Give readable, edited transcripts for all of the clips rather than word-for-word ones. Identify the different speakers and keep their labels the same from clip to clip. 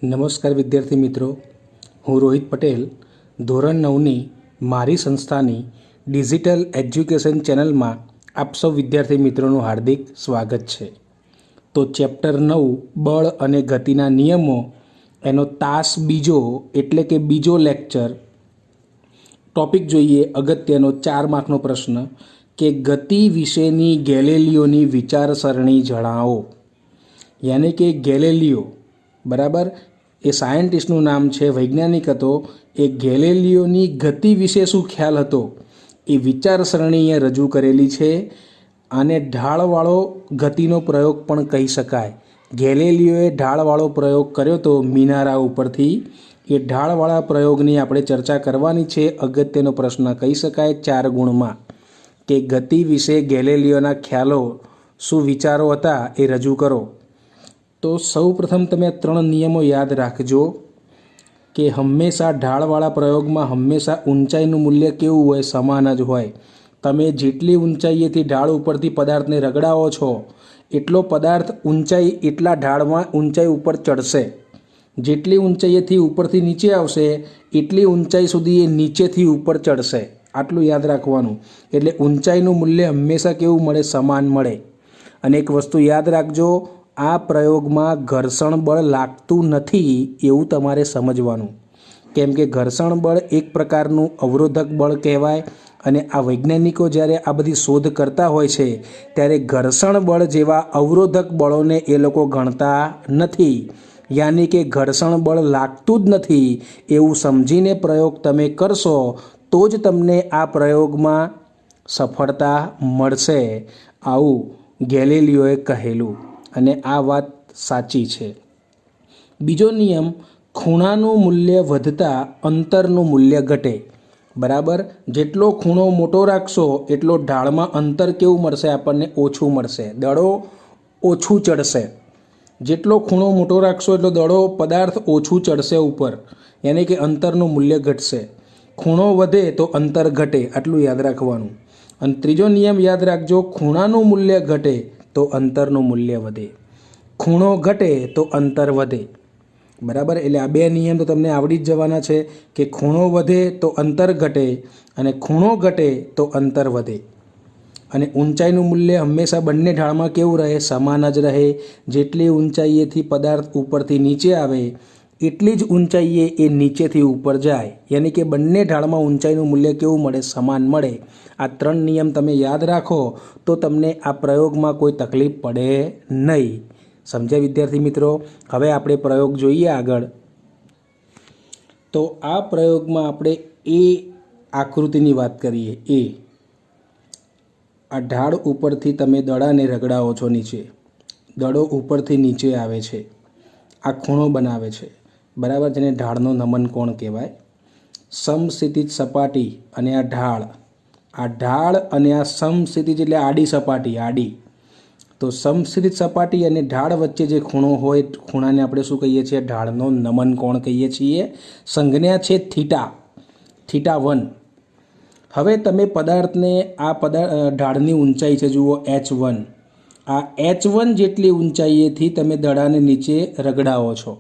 Speaker 1: નમસ્કાર વિદ્યાર્થી મિત્રો, હું રોહિત પટેલ ધોરણ 9ની મારી સંસ્થાની ડિજિટલ એજ્યુકેશન ચેનલમાં આપ સૌ વિદ્યાર્થી મિત્રોનું હાર્દિક સ્વાગત છે। તો ચેપ્ટર 9 બળ અને ગતિના નિયમો એનો તાસ બીજો એટલે કે બીજો લેક્ચર। ટોપિક જોઈએ અગત્યનો 4 માર્કનો પ્રશ્ન કે ગતિ વિશેની ગેલિલિયોની વિચારસરણી જણાવો। યાની કે ગેલિલિયો બરાબર એ સાયન્ટિસ્ટનું નામ છે, વૈજ્ઞાનિક હતો। એ ગેલિલિયોની ગતિ વિશે શું ખ્યાલ હતો એ વિચારસરણીએ રજૂ કરેલી છે। આને ઢાળવાળો ગતિનો પ્રયોગ પણ કહી શકાય। ગેલિલિયોએ ઢાળવાળો પ્રયોગ કર્યો તો મિનારા ઉપરથી। એ ઢાળવાળા પ્રયોગની આપણે ચર્ચા કરવાની છે। અગત્યનો પ્રશ્ન કહી શકાય 4 ગુણમાં કે ગતિ વિશે ગેલિલિયોના ખ્યાલો શું વિચારો હતા એ રજૂ કરો। તો સૌ પ્રથમ તમે 3 નિયમો યાદ રાખજો કે હંમેશા ઢાળવાળા પ્રયોગમાં હંમેશા ઊંચાઈનું મૂલ્ય કેવું હોય, સમાન જ હોય। તમે જેટલી ઊંચાઈએથી ઢાળ ઉપરથી પદાર્થને રગડાવો છો એટલો પદાર્થ ઊંચાઈ એટલા ઢાળમાં ઊંચાઈ ઉપર ચડશે। જેટલી ઊંચાઈએથી ઉપરથી નીચે આવશે એટલી ઊંચાઈ સુધી એ નીચેથી ઉપર ચડશે। આટલું યાદ રાખવાનું। એટલે ઊંચાઈનું મૂલ્ય હંમેશા કેવું મળે, સમાન મળે। અને એક વસ્તુ યાદ રાખજો, આ પ્રયોગમાં ઘર્ષણ બળ લાગતું નથી એવું તમારે સમજવાનું, કેમ કે ઘર્ષણ બળ એક પ્રકારનું અવરોધક બળ કહેવાય। અને આ વૈજ્ઞાનિકો જ્યારે આ બધી શોધ કરતા હોય છે ત્યારે ઘર્ષણ બળ જેવા અવરોધક બળોને એ લોકો ગણતા નથી। યાની કે ઘર્ષણ બળ લાગતું જ નથી એવું સમજીને પ્રયોગ તમે કરશો તો જ તમને આ પ્રયોગમાં સફળતા મળશે, આવું ગેલિલિયોએ કહેલું અને આ વાત સાચી છે। બીજો નિયમ, ખૂણાનું મૂલ્ય વધતા અંતરનું મૂલ્ય ઘટે। બરાબર, જેટલો ખૂણો મોટો રાખશો એટલો ઢાળમાં અંતર કેવું મળશે, આપણને ઓછું મળશે, દડો ઓછું ચડશે। જેટલો ખૂણો મોટો રાખશો એટલો દડો પદાર્થ ઓછું ચડશે ઉપર, યાની કે અંતરનું મૂલ્ય ઘટશે। ખૂણો વધે તો અંતર ઘટે, આટલું યાદ રાખવાનું। અને ત્રીજો નિયમ યાદ રાખજો, ખૂણાનું મૂલ્ય ઘટે તો અંતરનું મૂલ્ય વધે, ખૂણો ઘટે તો અંતર વધે। બરાબર, એટલે આ 2 નિયમ તો તમને આવડી જ જવાના છે કે ખૂણો વધે તો અંતર ઘટે અને ખૂણો ઘટે તો અંતર વધે। અને ઊંચાઈનું મૂલ્ય હંમેશા બંને ઢાળમાં કેવું રહે, સમાન જ રહે। જેટલી ઊંચાઈએથી પદાર્થ ઉપરથી નીચે આવે એટલી જ ઊંચાઈએ એ નીચેથી ઉપર જાય, યાની કે બંને ઢાળમાં ઊંચાઈનું મૂલ્ય કેવું મળે, સમાન મળે। આ 3 નિયમ તમે યાદ રાખો તો તમને આ પ્રયોગમાં કોઈ તકલીફ પડે નહીં। સમજ્યા વિદ્યાર્થી મિત્રો? હવે આપણે પ્રયોગ જોઈએ આગળ। તો આ પ્રયોગમાં આપણે એ આકૃતિની વાત કરીએ। આ ઢાળ ઉપરથી તમે દડાને રગડાવો છો નીચે, દડો ઉપરથી નીચે આવે છે, આ ખૂણો બનાવે છે, બરાબર, જેને ઢાળનો નમન કોણ કહેવાય। સમસ્થિતિજ સપાટી અને આ ઢાળ અને આ સમસ્થિતિજ એટલે આડી સપાટી, આડી। તો સમસ્થિતિજ સપાટી અને ઢાળ વચ્ચે જે ખૂણો હોય, ખૂણાને આપણે શું કહીએ છીએ, ઢાળનો નમન કોણ કહીએ છીએ। સંજ્ઞા છે θ1। હવે તમે પદાર્થને આ ઢાળની ઊંચાઈ છે, જુઓ h1, આ h1 જેટલી ઊંચાઈએથી તમે દડાને નીચે રગડાવો છો।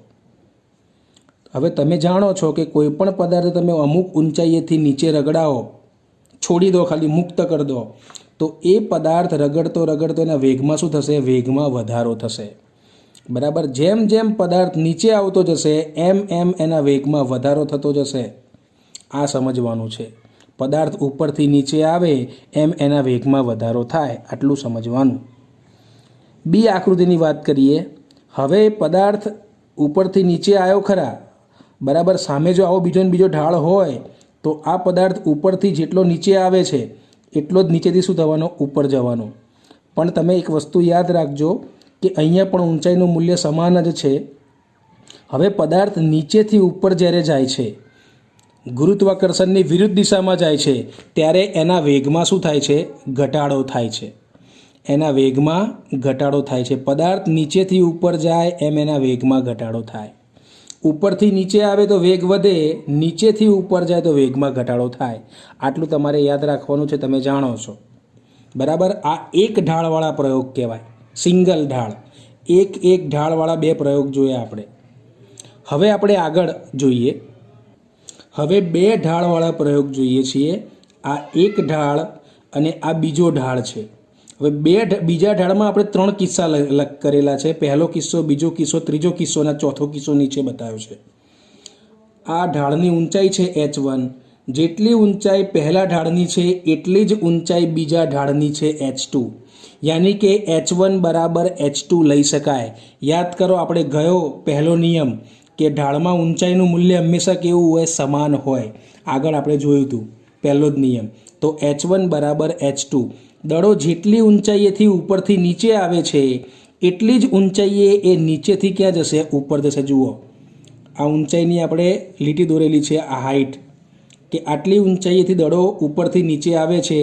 Speaker 1: હવે તમે જાણો છો કે કોઈ પણ પદાર્થ તમે અમુક ઊંચાઈએથી નીચે રગડાવો, છોડી દો, ખાલી મુક્ત કરી દો, તો એ પદાર્થ રગડતો એના વેગમાં શું થશે, વેગમાં વધારો થશે। બરાબર, જેમ જેમ પદાર્થ નીચે આવતો જશે એમ એમ એના વેગમાં વધારો થતો જશે। આ સમજવાનું છે, પદાર્થ ઉપરથી નીચે આવે એમ એના વેગમાં વધારો થાય, આટલું સમજવાનું। બી આકૃતિની વાત કરીએ। હવે પદાર્થ ઉપરથી નીચે આવ્યો ખરા, બરાબર, સામે જો આવો બીજો ઢાળ હોય તો આ પદાર્થ ઉપરથી જેટલો નીચે આવે છે એટલો જ નીચેથી શું થવાનો, ઉપર જવાનો। પણ તમે એક વસ્તુ યાદ રાખજો કે અહીંયા પણ ઊંચાઈનું મૂલ્ય સમાન જ છે। હવે પદાર્થ નીચેથી ઉપર જ્યારે જાય છે, ગુરુત્વાકર્ષણની વિરુદ્ધ દિશામાં જાય છે, ત્યારે એના વેગમાં શું થાય છે, ઘટાડો થાય છે। એના વેગમાં ઘટાડો થાય છે। પદાર્થ નીચેથી ઉપર જાય એમ એના વેગમાં ઘટાડો થાય। ઉપરથી નીચે આવે તો વેગ વધે, નીચેથી ઉપર જાય તો વેગમાં ઘટાડો થાય। આટલું તમારે યાદ રાખવાનું છે, તમે જાણો છો, બરાબર। આ એક ઢાળવાળા પ્રયોગ કહેવાય, સિંગલ ઢાળ। એક ઢાળવાળા 2 પ્રયોગ જોયા આપણે। હવે આપણે આગળ જોઈએ. હવે બે ઢાળવાળા પ્રયોગ જોઈએ છીએ. આ એક ઢાળ અને આ બીજો ઢાળ છે. હવે બીજા ઢાળમાં આપણે 3 કિસ્સા કરેલા છે. પહેલો કિસ્સો, બીજો કિસ્સો, ત્રીજો કિસ્સો અને ચોથો કિસ્સો નીચે બતાવ્યો છે. આ ઢાળની ઊંચાઈ છે h1. જેટલી ઊંચાઈ પહેલા ઢાળની છે એટલી જ ઊંચાઈ બીજા ઢાળની છે h2. યાની કે h1 બરાબર h2 લઈ શકાય. યાદ કરો, આપણે ગયો પહેલો નિયમ કે ઢાળમાં ઊંચાઈનું મૂલ્ય હંમેશા કેવું હોય? સમાન હોય. આગળ આપણે જોયું હતું પહેલો જ નિયમ. તો h1 બરાબર h2. દડો જેટલી ઊંચાઈએથી ઉપરથી નીચે આવે છે એટલી જ ઊંચાઈએ એ નીચેથી ક્યાં જશે? ઉપર જશે. જુઓ, આ ઊંચાઈની આપણે લીટી દોરેલી છે, આ હાઈટ, કે આટલી ઊંચાઈએથી દડો ઉપરથી નીચે આવે છે.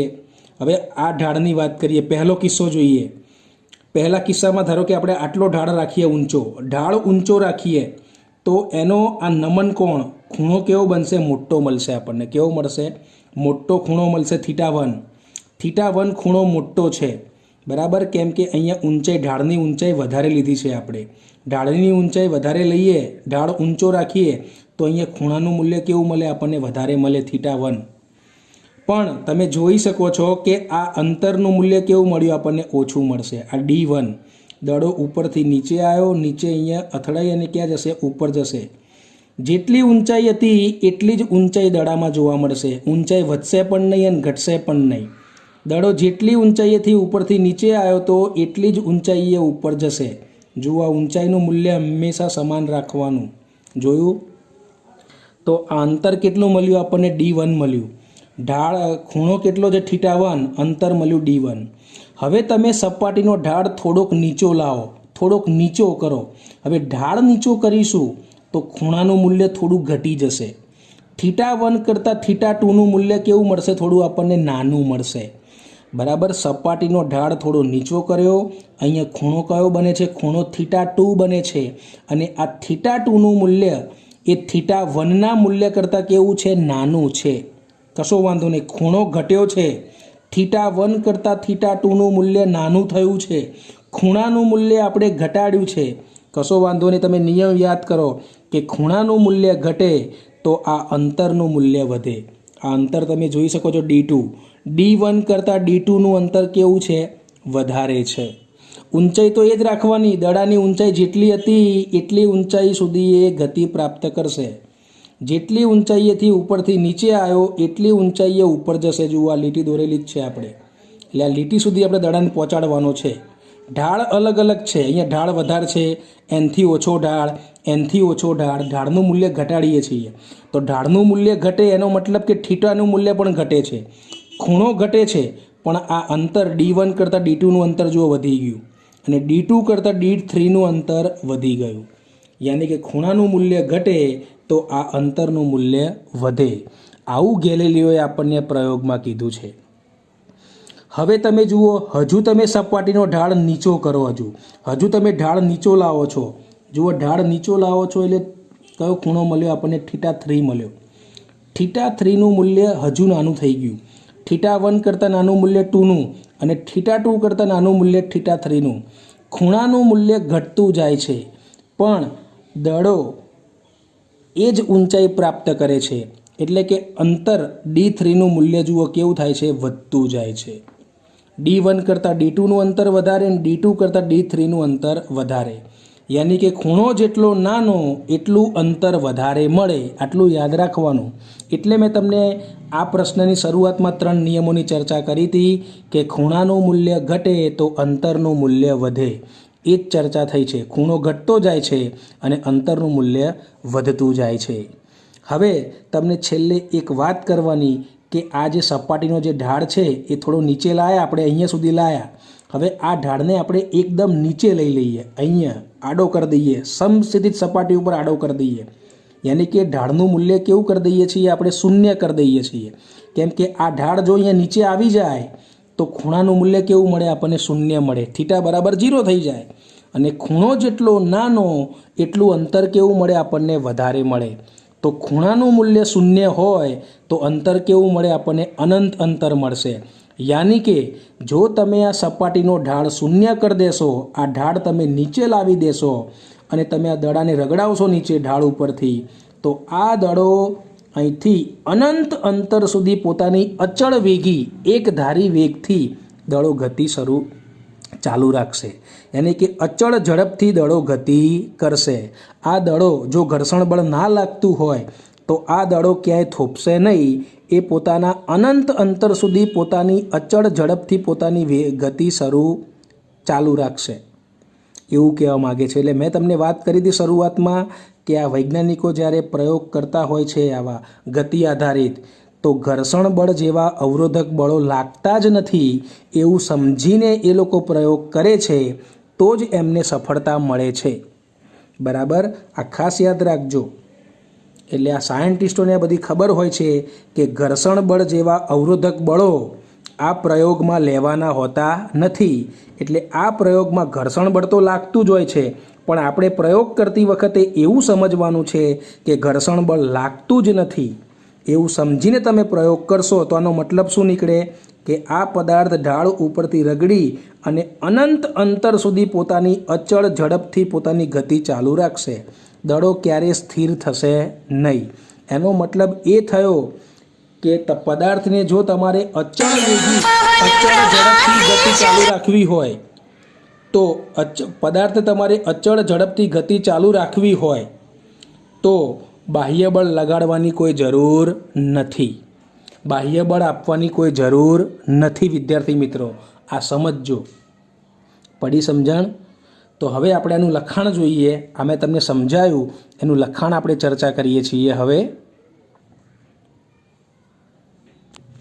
Speaker 1: હવે આ ઢાળની વાત કરીએ. પહેલો કિસ્સો જોઈએ. પહેલા કિસ્સામાં ધારો કે આપણે આટલો ઢાળ રાખીએ ઊંચો. ઢાળ ઊંચો રાખીએ તો એનો આ નમન કોણ, ખૂણો કેવો બનશે? મોટો મળશે આપણને. કેવો મળશે? મોટો ખૂણો મળશે. θ1 ખૂણો મોટો છે, બરાબર. કેમ કે અહીંયા ઊંચાઈ, ઢાળની ઊંચાઈ વધારે લીધી છે આપણે. ઢાળની ઊંચાઈ વધારે લઈએ, ઢાળ ઊંચો રાખીએ તો અહીંયા ખૂણાનું મૂલ્ય કેવું મળે આપણને? વધારે મળે, θ1. પણ તમે જોઈ શકો છો કે આ અંતરનું મૂલ્ય કેવું મળ્યું આપણને? ઓછું મળશે. આ d1, દડો ઉપરથી નીચે આવ્યો, નીચે અહીંયા અથડાઈ અને ક્યાં જશે? ઉપર જશે. જેટલી ઊંચાઈ હતી એટલી જ ઊંચાઈ દડામાં જોવા મળશે. ઊંચાઈ વધશે પણ નહીં અને ઘટશે પણ નહીં. દડો જેટલી ઊંચાઈએથી ઉપરથી નીચે આવ્યો તો એટલી જ ઊંચાઈએ ઉપર જશે. જુઓ, આ ઊંચાઈનું મૂલ્ય હંમેશા સમાન રાખવાનું. જોયું? તો આ અંતર કેટલું મળ્યું આપણને? d1 મળ્યું. ઢાળ ખૂણો કેટલો છે? θ1. અંતર મળ્યું d1. હવે તમે સપાટીનો ઢાળ થોડોક નીચો લાવો, થોડોક નીચો કરો. હવે ઢાળ નીચો કરીશું તો ખૂણાનું મૂલ્ય થોડું ઘટી જશે. θ1 કરતાં θ2નું મૂલ્ય કેવું મળશે? થોડું આપણને નાનું મળશે, બરાબર. સપાટીનો ઢાળ થોડો નીચો કર્યો, અહીંયા ખૂણો કયો બને છે? ખૂણો θ2 બને છે. અને આ θ2નું મૂલ્ય એ θ1ના મૂલ્ય કરતાં કેવું છે? નાનું છે. કશો વાંધો નહીં, ખૂણો ઘટ્યો છે. θ1 કરતાં θ2નું મૂલ્ય નાનું થયું છે. ખૂણાનું મૂલ્ય આપણે ઘટાડ્યું છે. કશો વાંધો નહીં. તમે નિયમ યાદ કરો કે ખૂણાનું મૂલ્ય ઘટે તો આ અંતરનું મૂલ્ય વધે. આ અંતર તમે જોઈ શકો છો, d2. d1 કરતાં d2નું અંતર કેવું છે? વધારે છે. ઊંચાઈ તો એ જ રાખવાની. દડાની ઊંચાઈ જેટલી હતી એટલી ઊંચાઈ સુધી એ ગતિ પ્રાપ્ત કરશે. જેટલી ઊંચાઈએથી ઉપરથી નીચે આવ્યો એટલી ઊંચાઈએ ઉપર જશે. જુઓ, આ લીટી દોરેલી જ છે આપણે. એટલે આ લીટી સુધી આપણે દડાને પહોંચાડવાનો છે. ઢાળ અલગ અલગ છે. અહીંયા ઢાળ વધારે છે, એનથી ઓછો ઢાળ, એનથી ઓછો ઢાળ. ઢાળનું મૂલ્ય ઘટાડીએ છીએ તો ઢાળનું મૂલ્ય ઘટે એનો મતલબ કે θનું મૂલ્ય પણ ઘટે છે. ખૂણો ઘટે છે પણ આ અંતર d1 કરતાં d2નું અંતર જુઓ વધી ગયું અને d2 કરતાં d3નું અંતર વધી ગયું. યાની કે ખૂણાનું મૂલ્ય ઘટે તો આ અંતરનું મૂલ્ય વધે. આવું ગેલિલીઓએ આપણને પ્રયોગમાં કીધું છે. હવે તમે જુઓ, હજુ તમે સપાટીનો ઢાળ નીચો કરો. હજુ તમે ઢાળ નીચો લાવો છો. જુઓ, ઢાળ નીચો લાવો છો એટલે કયો ખૂણો મળ્યો આપણને? θ3 મળ્યો. θ3નું મૂલ્ય હજુ નાનું થઈ ગયું. θ1 કરતાં નાનું મૂલ્ય 2નું અને θ2 કરતાં નાનું મૂલ્ય θ3નું. ખૂણાનું મૂલ્ય ઘટતું જાય છે પણ દડો એ જ ઊંચાઈ પ્રાપ્ત કરે છે. એટલે કે અંતર d3નું મૂલ્ય જુઓ કેવું થાય છે? વધતું જાય છે. d1 કરતાં d2નું અંતર વધારે અને d2 કરતાં d3નું અંતર વધારે. યાની કે ખૂણો જેટલો નાનો એટલું અંતર વધારે મળે. આટલું યાદ રાખવાનું. એટલે મેં તમને આ પ્રશ્નની શરૂઆતમાં 3 નિયમોની ચર્ચા કરી હતી કે ખૂણાનું મૂલ્ય ઘટે તો અંતરનું મૂલ્ય વધે. એ જ ચર્ચા થઈ છે. ખૂણો ઘટતો જાય છે અને અંતરનું મૂલ્ય વધતું જાય છે. હવે તમને છેલ્લે એક વાત કરવાની કે આ જે સપાટીનો જે ઢાળ છે એ થોડો નીચે લાયા, આપણે અહીંયા સુધી લાયા. હવે આ ઢાળને આપણે એકદમ નીચે લઈ લઈએ, અહીંયા આડો કરી દઈએ, સમસ્થિત સપાટી ઉપર આડો કરી દઈએ. યાની કે ઢાળનું મૂલ્ય કેવું કરી દઈએ છીએ? આપણે શૂન્ય કરી દઈએ છીએ. કેમ કે આ ઢાળ જો અહીંયા નીચે આવી જાય તો ખૂણાનું મૂલ્ય કેવું મળે આપણને? શૂન્ય મળે. θ બરાબર 0 થઈ જાય. અને ખૂણો જેટલો નાનો એટલું અંતર કેવું મળે આપણને? વધારે મળે. તો ખૂણાનું મૂલ્ય શૂન્ય હોય તો અંતર કેવું મળે આપણને? અનંત અંતર મળશે. યાની કે જો તમે આ સપાટીનો ઢાળ શૂન્ય કરી દેશો, આ ઢાળ તમે નીચે લાવી દેશો અને તમે આ દડાને રગડાવશો નીચે ઢાળ ઉપરથી, તો આ દડો અહીંથી અનંત અંતર સુધી પોતાની અચળ વેગી એક ધારી વેગથી દડો ગતિ ચાલુ રાખશે, યાની કે અચળ ઝડપથી દડો ગતિ કરશે. આ દડો જો ઘર્ષણ બળ ના લાગતું હોય તો આ દડો ક્યાંય થોપશે નહીં, એ પોતાના અનંત અંતર સુધી પોતાની અચળ ઝડપથી પોતાની ગતિ ચાલુ રાખશે, એવું કહેવા માગે છે. એટલે મેં તમને વાત કરી હતી શરૂઆતમાં કે આ વૈજ્ઞાનિકો જ્યારે પ્રયોગ કરતા હોય છે આવા ગતિ આધારિત, તો ઘર્ષણ બળ જેવા અવરોધક બળો લાગતા જ નથી એવું સમજીને એ લોકો પ્રયોગ કરે છે, તો જ એમને સફળતા મળે છે. બરાબર, આ ખાસ યાદ રાખજો. એટલે આ સાયન્ટિસ્ટોને આ બધી ખબર હોય છે કે ઘર્ષણ બળ જેવા અવરોધક બળો આ પ્રયોગમાં લેવાના હોતા નથી. એટલે આ પ્રયોગમાં ઘર્ષણ બળ તો લાગતું જ હોય છે, પણ આપણે પ્રયોગ કરતી વખતે એવું સમજવાનું છે કે ઘર્ષણ બળ લાગતું જ નથી. એવું સમજીને તમે પ્રયોગ કરશો તો આનો મતલબ શું નીકળે કે આ પદાર્થ ઢાળ ઉપરથી રગડી અને અનંત અંતર સુધી પોતાની અચળ ઝડપથી પોતાની ગતિ ચાલુ રાખશે. દડો ક્યારેય સ્થિર થશે નહીં. એનો મતલબ એ થયો કે પદાર્થને જો તમારે અચળ ઝડપથી ગતિ ચાલુ રાખવી હોય, તો પદાર્થ તમારે અચળ ઝડપથી ગતિ ચાલુ રાખવી હોય તો બાહ્ય બળ લગાડવાની કોઈ જરૂર નથી, બાહ્ય બળ આપવાની કોઈ જરૂર નથી. વિદ્યાર્થી મિત્રો, આ સમજજો. પડી સમજણ? તો હવે આપણે એનું લખાણ જોઈએ. આ મેં તમને સમજાયું, એનું લખાણ આપણે ચર્ચા કરીએ છીએ. હવે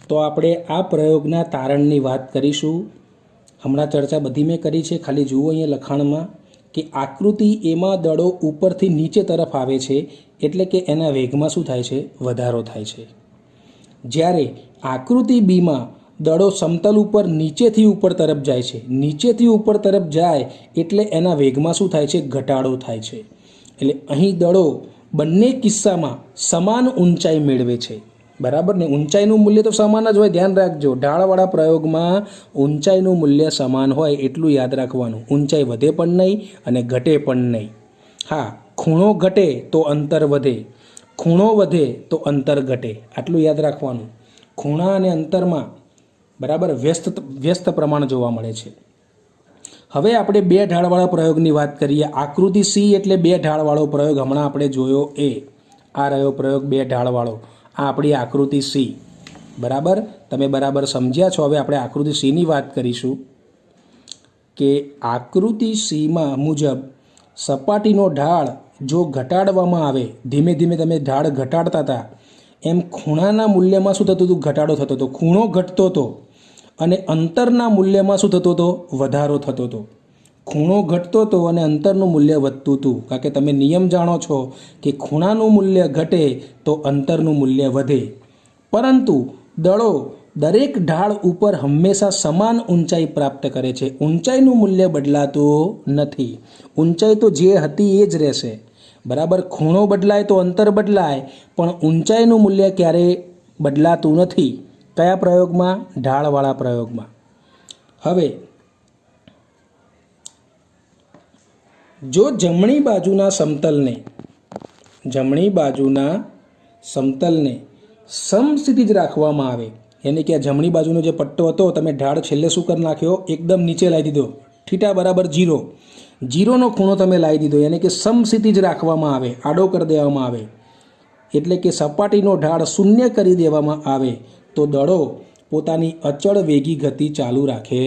Speaker 1: તો આપણે આ પ્રયોગના તારણની વાત કરીશું. હમણાં ચર્ચા બધી મેં કરી છે, ખાલી જુઓ અહીંયા લખાણમાં કે આકૃતિ એમાં દડો ઉપરથી નીચે તરફ આવે છે, એટલે કે એના વેગમાં શું થાય છે? વધારો થાય છે. જ્યારે આકૃતિ બીમાં દડો સમતલ ઉપર નીચેથી ઉપર તરફ જાય છે, નીચેથી ઉપર તરફ જાય એટલે એના વેગમાં શું થાય છે? ઘટાડો થાય છે. એટલે અહીં દડો બંને કિસ્સામાં સમાન ઊંચાઈ મેળવે છે. બરાબર ને? ઊંચાઈનું મૂલ્ય તો સમાન જ હોય, ધ્યાન રાખજો. ઢાળવાળા પ્રયોગમાં ઊંચાઈનું મૂલ્ય સમાન હોય એટલું યાદ રાખવાનું. ઊંચાઈ વધે પણ નહીં અને ઘટે પણ નહીં. હા, ખૂણો ઘટે તો અંતર વધે, ખૂણો વધે તો અંતર ઘટે, આટલું યાદ રાખવાનું. ખૂણા અને અંતરમાં બરાબર વ્યસ્ત પ્રમાણ જોવા મળે છે. હવે આપણે બે ઢાળવાળા પ્રયોગની વાત કરીએ. આકૃતિ સી એટલે બે ઢાળવાળો પ્રયોગ હમણાં આપણે જોયો એ. આ રહ્યો પ્રયોગ બે ઢાળવાળો, આ આપણી આકૃતિ સી. બરાબર, તમે બરાબર સમજ્યા છો. હવે આપણે આકૃતિ સીની વાત કરીશું કે આકૃતિ સીમાં મુજબ સપાટીનો ઢાળ જો ઘટાડવામાં આવે, ધીમે ધીમે તમે ઢાળ ઘટાડતા હતા એમ ખૂણાના મૂલ્યમાં શું થતું હતું? ઘટાડો થતો હતો, ખૂણો ઘટતો હતો. અને અંતરના મૂલ્યમાં શું થતો હતો? વધારો થતો હતો. ખૂણો ઘટતો હતો અને અંતરનું મૂલ્ય વધતું હતું. કારણ કે તમે નિયમ જાણો છો કે ખૂણાનું મૂલ્ય ઘટે તો અંતરનું મૂલ્ય વધે. પરંતુ દડો દરેક ઢાળ ઉપર હંમેશા સમાન ઊંચાઈ પ્રાપ્ત કરે છે. ઊંચાઈનું મૂલ્ય બદલાતું નથી. ઊંચાઈ તો જે હતી એ જ રહેશે. બરાબર, ખૂણો બદલાય તો અંતર બદલાય, પણ ઊંચાઈનું મૂલ્ય ક્યારેય બદલાતું નથી. કયા પ્રયોગમાં? ઢાળવાળા પ્રયોગમાં. હવે જો જમણી બાજુના સમતલને સમસ્થિતિ જ રાખવામાં આવે, યાની કે આ જમણી બાજુનો જે પટ્ટો હતો, તમે ઢાળ છેલ્લે શું કરી નાખ્યો? એકદમ નીચે લાવી દીધો. થીટા બરાબર 0, 0નો ખૂણો તમે લાવી દીધો, યાની કે સમસ્થિતિ જ રાખવામાં આવે, આડો કરી દેવામાં આવે, એટલે કે સપાટીનો ઢાળ શૂન્ય કરી દેવામાં આવે, તો દડો પોતાની અચળ વેગી ગતિ ચાલુ રાખે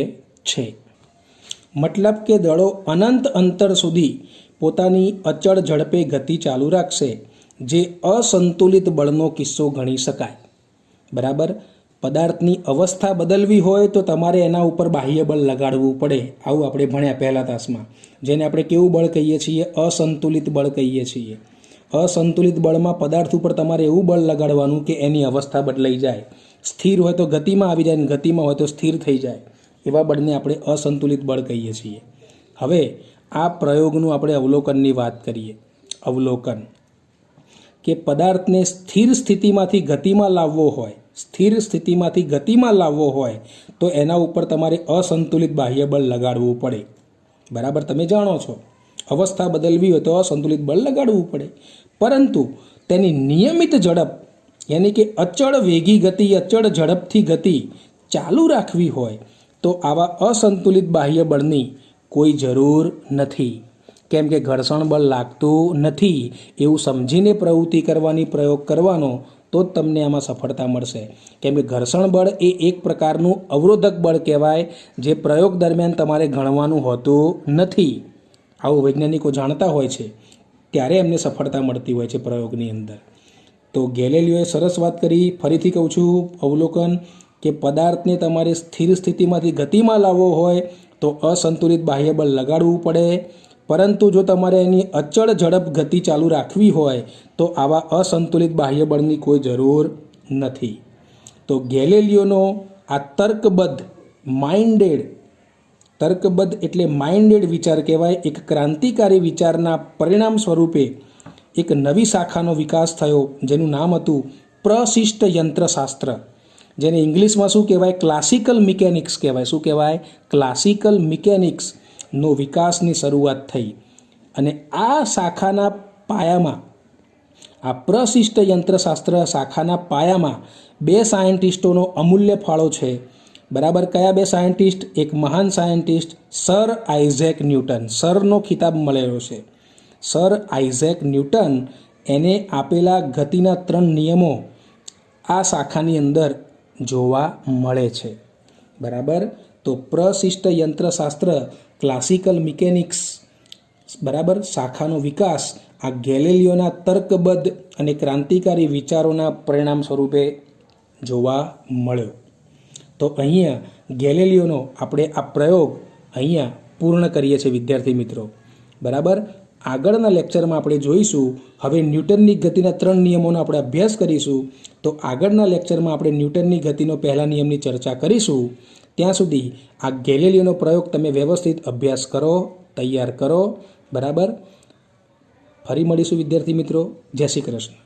Speaker 1: છે. મતલબ કે દડો અનંત અંતર સુધી પોતાની અચળ ઝડપે ગતિ ચાલુ રાખશે, જે અસંતુલિત બળનો કિસ્સો ગણી શકાય. બરાબર, પદાર્થની અવસ્થા બદલવી હોય તો તમારે એના ઉપર બાહ્ય બળ લગાડવું પડે. આવું આપણે ભણ્યા પહેલા તાસમાં, જેને આપણે કેવું બળ કહીએ છીએ? અસંતુલિત બળ કહીએ છીએ. અસંતુલિત બળમાં પદાર્થ ઉપર તમારે એવું બળ લગાડવાનું કે એની અવસ્થા બદલાઈ જાય. સ્થિર હોય તો ગતિમાં આવી જાય, અને ગતિમાં હોય તો સ્થિર થઈ જાય. એવા બળને આપણે અસંતુલિત બળ કહીએ છીએ. હવે આ પ્રયોગનું આપણે અવલોકનની વાત કરીએ. અવલોકન કે પદાર્થને સ્થિર સ્થિતિમાંથી ગતિમાં લાવવો હોય તો એના ઉપર તમારે અસંતુલિત બાહ્ય બળ લગાડવું પડે. બરાબર, તમે જાણો છો. અવસ્થા બદલવી હોય તો અસંતુલિત બળ લગાડવું પડે. પરંતુ તેની નિયમિત ઝડપ યાની કે અચળ વેગી ગતિ, અચળ ઝડપથી ગતિ ચાલુ રાખવી હોય તો આવા અસંતુલિત બાહ્ય બળની કોઈ જરૂર નથી. કેમ કે ઘર્ષણ બળ લાગતું નથી એવું સમજીને પ્રવૃત્તિ કરવાની, પ્રયોગ કરવાનો, તો જ તમને આમાં સફળતા મળશે. કેમ કે ઘર્ષણ બળ એ એક પ્રકારનું અવરોધક બળ કહેવાય, જે પ્રયોગ દરમિયાન તમારે ગણવાનું હોતું નથી. આવું વૈજ્ઞાનિકો જાણતા હોય છે ત્યારે એમને સફળતા મળતી હોય છે પ્રયોગની અંદર. તો ગેલેલિયોએ સરસ વાત કરી. ફરીથી કહું છું અવલોકન, કે પદાર્થને તમારે સ્થિર સ્થિતિમાંથી ગતિમાં લાવવો હોય તો અસંતુલિત બાહ્ય બળ લગાડવું પડે. પરંતુ જો તમારે એની અચળ ઝડપ ગતિ ચાલુ રાખવી હોય તો આવા અસંતુલિત બાહ્ય બળની કોઈ જરૂર નથી. તો ગેલેલિયોનો આ તર્કબદ્ધ એટલે માઇન્ડેડ વિચાર કહેવાય. એક ક્રાંતિકારી વિચારના પરિણામ સ્વરૂપે એક નવી શાખાનો વિકાસ થયો, જેનું નામ હતું પ્રશિષ્ટ યંત્રશાસ્ત્ર, જેને ઇંગ્લિશમાં શું કહેવાય? ક્લાસિકલ મિકેનિક્સ કહેવાય. શું કહેવાય? ક્લાસિકલ મિકેનિક્સનો વિકાસની શરૂઆત થઈ. અને આ શાખાના પાયામાં, આ પ્રશિષ્ટ યંત્રશાસ્ત્ર શાખાના પાયામાં બે સાયન્ટિસ્ટોનો અમૂલ્ય ફાળો છે. બરાબર? કયા બે સાયન્ટિસ્ટ? એક મહાન સાયન્ટિસ્ટ સર આઇઝેક ન્યૂટન. સરનો ખિતાબ મળેલો છે. સર આઇઝેક ન્યૂટન, એને આપેલા ગતિના 3 નિયમો આ શાખાની અંદર જોવા મળે છે. બરાબર? તો પ્રશિષ્ટ યંત્રશાસ્ત્ર, ક્લાસિકલ મિકેનિક્સ, બરાબર, શાખાનો વિકાસ આ ગેલેલિયોના તર્કબદ્ધ અને ક્રાંતિકારી વિચારોના પરિણામ સ્વરૂપે જોવા મળ્યો. તો અહીંયા ગેલેલિયોનો આપણે આ પ્રયોગ અહીંયા પૂર્ણ કરીએ છીએ વિદ્યાર્થી મિત્રો. બરાબર? આગળના લેક્ચરમાં આપણે જોઈશું. હવે ન્યૂટનની ગતિના 3 નિયમોનો આપણે અભ્યાસ કરીશું. તો આગળના લેક્ચરમાં આપણે ન્યૂટનની ગતિનો પહેલા નિયમની ચર્ચા કરીશું. ત્યાં સુધી આ ગેલેલિયોનો પ્રયોગ તમે વ્યવસ્થિત અભ્યાસ કરો, તૈયાર કરો. બરાબર? ફરી મળીશું વિદ્યાર્થી મિત્રો. જય શ્રી કૃષ્ણ.